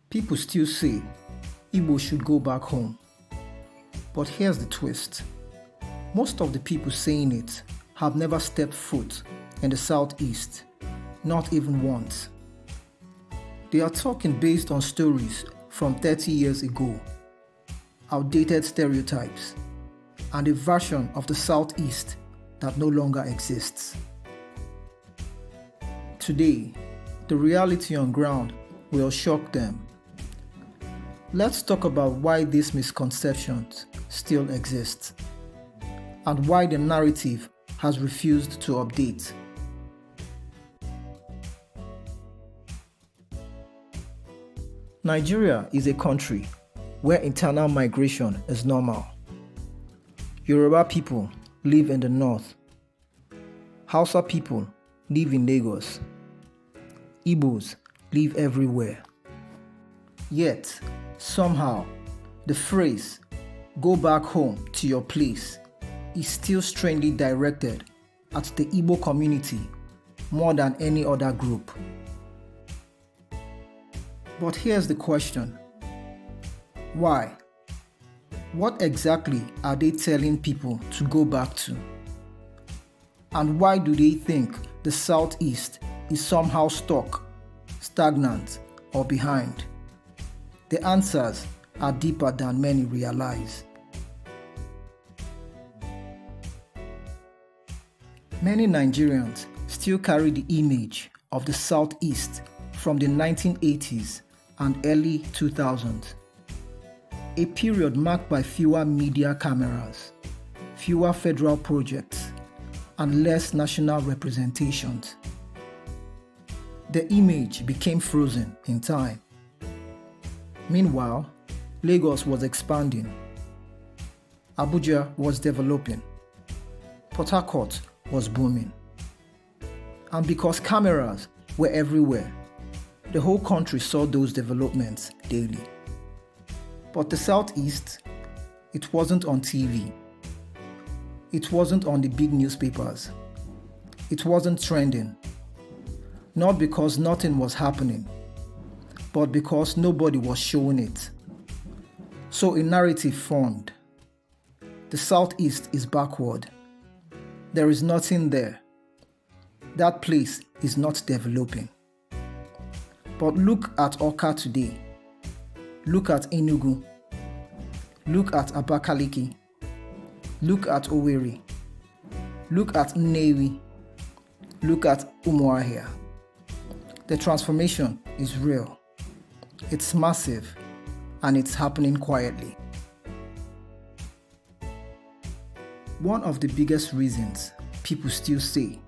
People still say Igbo should go back home. But here's the twist. Most of the people saying it have never stepped foot in the southeast, not even once. They are talking based on stories from 30 years ago, outdated stereotypes, and a version of the southeast that no longer exists. Today, the reality on ground will shock them. Let's talk about why these misconceptions still exist and why the narrative has refused to update. Nigeria is a country where internal migration is normal. Yoruba people live in the north. Hausa people live in Lagos. Igbos live everywhere. Yet, somehow, the phrase, "go back home to your place," is still strangely directed at the Igbo community more than any other group. But here's the question. Why? What exactly are they telling people to go back to? And why do they think the Southeast is somehow stuck, stagnant, or behind? The answers are deeper than many realize. Many Nigerians still carry the image of the Southeast from the 1980s and early 2000s, a period marked by fewer media cameras, fewer federal projects, and less national representations. The image became frozen in time. Meanwhile, Lagos was expanding. Abuja was developing. Port Harcourt was booming. And because cameras were everywhere, the whole country saw those developments daily. But the Southeast, it wasn't on TV. It wasn't on the big newspapers. It wasn't trending. Not because nothing was happening, but because nobody was showing it. So a narrative formed. The Southeast is backward. There is nothing there. That place is not developing. But look at Awka today. Look at Enugu. Look at Abakaliki. Look at Owerri. Look at Nnewi. Look at Umuahia. The transformation is real. It's massive, and it's happening quietly. One of the biggest reasons people still say,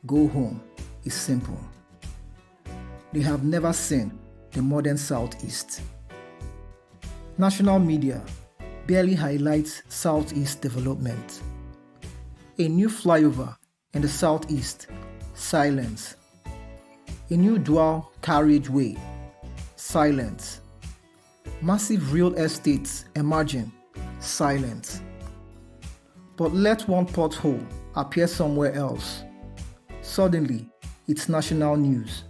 "go home," is simple. They have never seen the modern Southeast. National media barely highlights Southeast development. A new flyover in the Southeast, silence. A new dual carriageway, silence. Massive real estates emerging, silence. But let one pothole appear somewhere else. Suddenly, it's national news.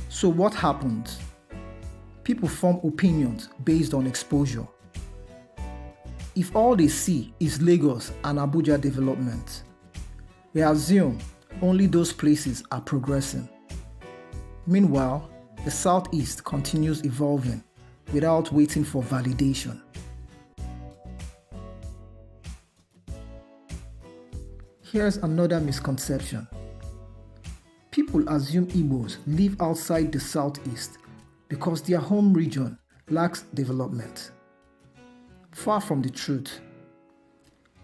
So what happens? People form opinions based on exposure. If all they see is Lagos and Abuja development, they assume only those places are progressing. Meanwhile, the Southeast continues evolving without waiting for validation. Here's another misconception. People assume Igbos live outside the Southeast because their home region lacks development. Far from the truth.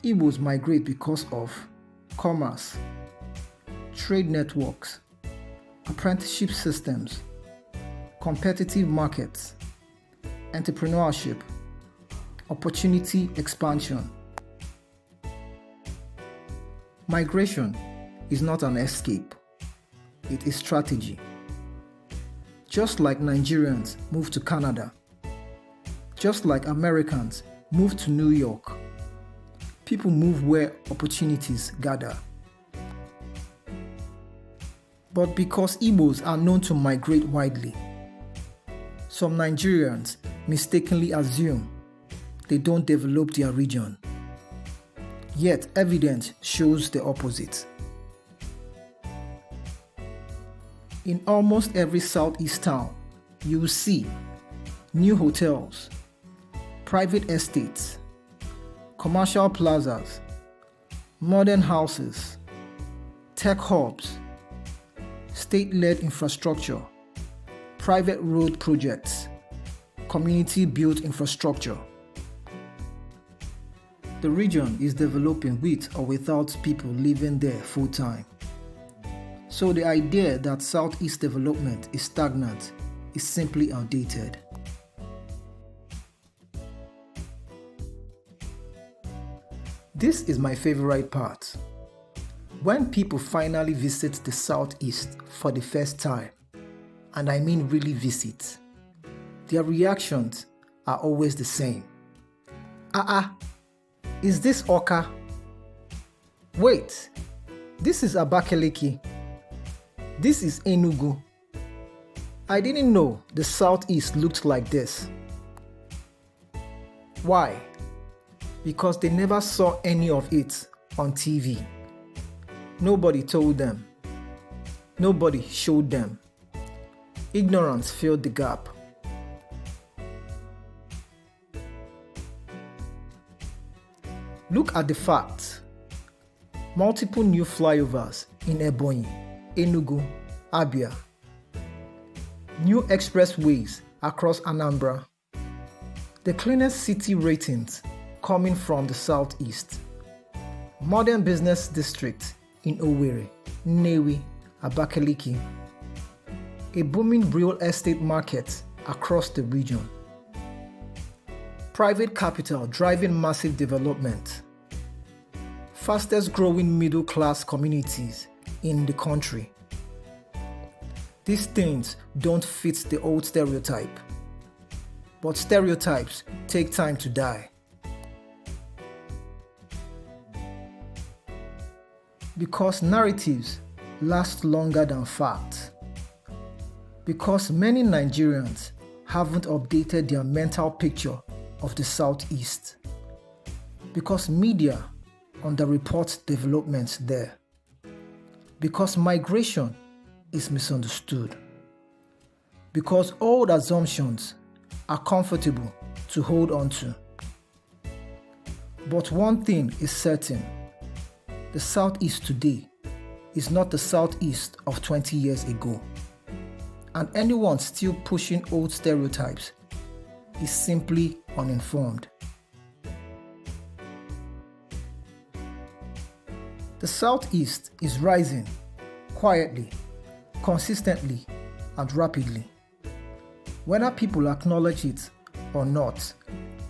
Igbos migrate because of commerce, trade networks, apprenticeship systems, competitive markets, entrepreneurship, opportunity expansion. Migration is not an escape. It is strategy. Just like Nigerians move to Canada, just like Americans move to New York, people move where opportunities gather. But because Igbos are known to migrate widely, Some Nigerians mistakenly assume they don't develop their region, yet evidence shows the opposite. In almost every southeast town, you will see new hotels, private estates, commercial plazas, modern houses, tech hubs, state-led infrastructure, private road projects, community-built infrastructure. The region is developing with or without people living there full-time. So the idea that Southeast development is stagnant is simply outdated. This is my favorite part. When people finally visit the Southeast for the first time, and I mean really visit, their reactions are always the same. Is this Oka? Wait, this is Abakaliki. This is Enugu. I didn't know the Southeast looked like this. Why? Because they never saw any of it on TV. Nobody told them. Nobody showed them. Ignorance filled the gap. Look at the facts. Multiple new flyovers in Ebonyi, Enugu, Abia. New expressways across Anambra. The cleanest city ratings coming from the Southeast. Modern business district in Owerri, Nnewi, Abakaliki. A booming real estate market across the region. Private capital driving massive development. Fastest growing middle class communities in the country. These things don't fit the old stereotype. But stereotypes take time to die. Because narratives last longer than facts. Because many Nigerians haven't updated their mental picture of the Southeast. Because media underreports developments there. Because migration is misunderstood. Because old assumptions are comfortable to hold on to. But one thing is certain. The Southeast today is not the Southeast of 20 years ago. And anyone still pushing old stereotypes is simply uninformed. The Southeast is rising quietly, consistently, and rapidly. Whether people acknowledge it or not,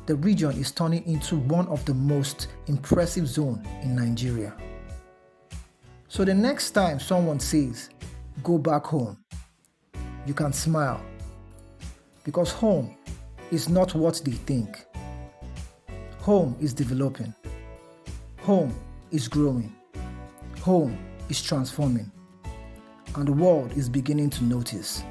the region is turning into one of the most impressive zones in Nigeria. So the next time someone says, "Go back home," you can smile. Because home is not what they think. Home is developing. Home is growing. Home is transforming. And the world is beginning to notice.